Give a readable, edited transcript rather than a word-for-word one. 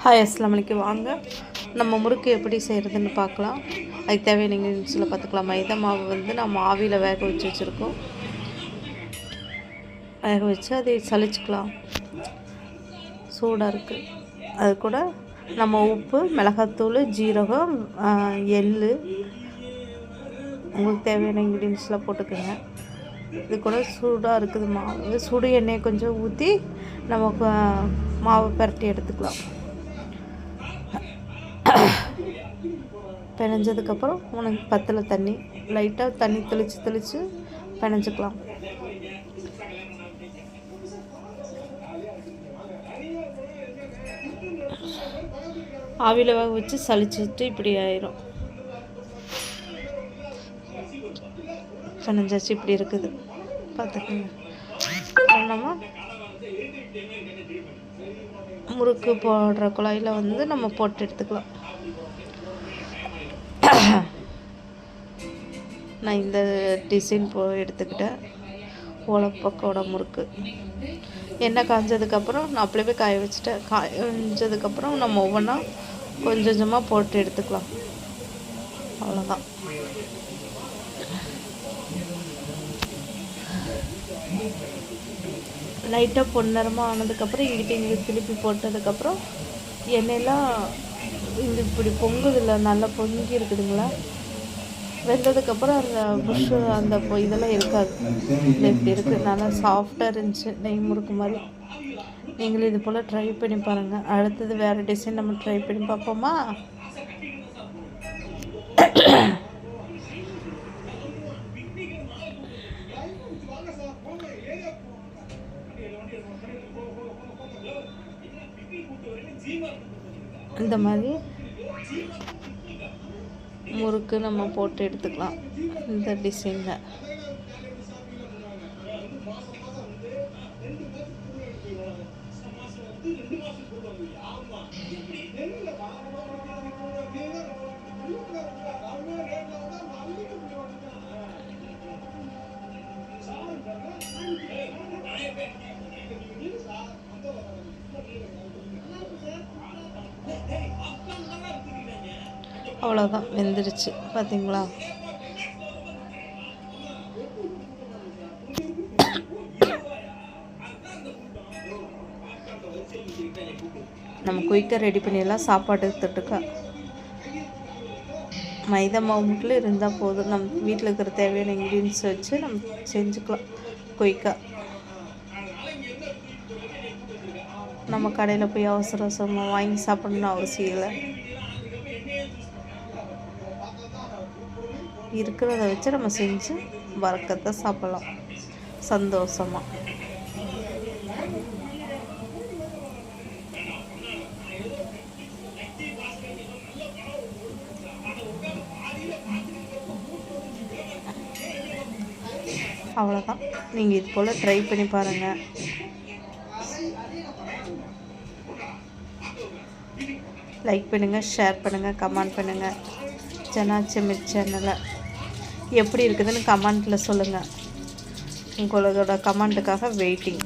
Hi அஸ்ஸலாமு அலைக்கும். வாங்க நம்ம முறுக்கு எப்படி செய்கிறதுன்னு பார்க்கலாம். அதுக்கு தேவையான இன்க்ரீடியன்ட்ஸில் பார்த்துக்கலாம். மைதா மாவு வந்து நம்ம ஆவியில் வேக வச்சு வச்சுருக்கோம். வேக வச்சு அதை சலிச்சுக்கலாம். சூடாக இருக்குது. அது கூட நம்ம உப்பு, மிளகாத்தூள், ஜீரகம், எள், உங்களுக்கு தேவையான இன்க்ரீடியன்ட்ஸ்லாம் போட்டுக்கோங்க. இது கூட சூடாக இருக்குது மாவு. சுடு எண்ணெயை கொஞ்சம் ஊற்றி நமக்கு மாவை பரட்டி எடுத்துக்கலாம். பிணைஞ்சதுக்கப்புறம் உனக்கு பத்தில் தண்ணி லைட்டாக தண்ணி தெளித்து பிணைஞ்சிக்கலாம். ஆவியில் வேக வச்சு சளிச்சிட்டு இப்படி ஆயிரும். பிணைஞ்சாச்சு, இப்படி இருக்குது பார்த்துக்கோங்க. நம்ம முறுக்கு போடுற குழாயில் வந்து நம்ம போட்டு எடுத்துக்கலாம். நான் இந்த டிசைன் எடுத்துக்கிட்டேன். ஓலப்பக்கோட முறுக்கு எண்ணெய் காஞ்சதுக்கப்புறம் நான் அப்படியே காய வச்சுட்டேன். காய்ஞ்சதுக்கப்புறம் நம்ம ஒவ்வொன்றா கொஞ்சம் கொஞ்சமாக போட்டு எடுத்துக்கலாம். அவ்வளோதான். லைட்டாக பொன்னிறமாக ஆனதுக்கப்புறம் இங்கிட்ட திருப்பி போட்டதுக்கப்புறம் எண்ணெயெல்லாம் இந்த இப்படி பொங்குதில்ல, நல்லா பொங்கி இருக்குதுங்களா. வெந்ததுக்கப்புறம் அந்த புஷ்ஷு அந்த இதெல்லாம் இருக்காது. இப்படி இருக்குது, நல்லா சாஃப்டாக இருந்துச்சு, நெய் முறுக்கு மாதிரி. நீங்களும் இது போல் ட்ரை பண்ணி பாருங்கள். அடுத்தது வேறு டிசைன் நம்ம ட்ரை பண்ணி பார்ப்போமா? இந்த மாதிரி முறுக்கு நம்ம போட்டு எடுத்துக்கலாம். இந்த டிசைனில் அவ்வளோதான், வெந்துடுச்சு பார்த்தீங்களா. நம்ம குயிக்காக ரெடி பண்ணிடலாம். சாப்பாடு தொட்டுக்க மைதா மாவு மட்டும் இருந்தால் போதும். நம்ம வீட்டில் இருக்கிற தேவையான இன்க்ரீடியன்ஸ் வச்சு நம்ம செஞ்சுக்கலாம் குயிக்காக. நம்ம கடையில் போய் அவசரமாக வாங்கி சாப்பிடணும்னு அவசியம் இல்லை. இருக்கிறத வச்சு நம்ம செஞ்சு வரக்கத்தை சாப்பிடலாம் சந்தோஷமாக. அவ்வளோதான். நீங்கள் இது போல் ட்ரை பண்ணி பாருங்கள். லைக் பண்ணுங்கள், ஷேர் பண்ணுங்கள், கமெண்ட் பண்ணுங்கள். ஜனாச்சமிர் சேனலை எப்படி இருக்குதுன்னு கமெண்ட்டில் சொல்லுங்கள். உங்களோட கமெண்ட்டுக்காக வெயிட்டிங்.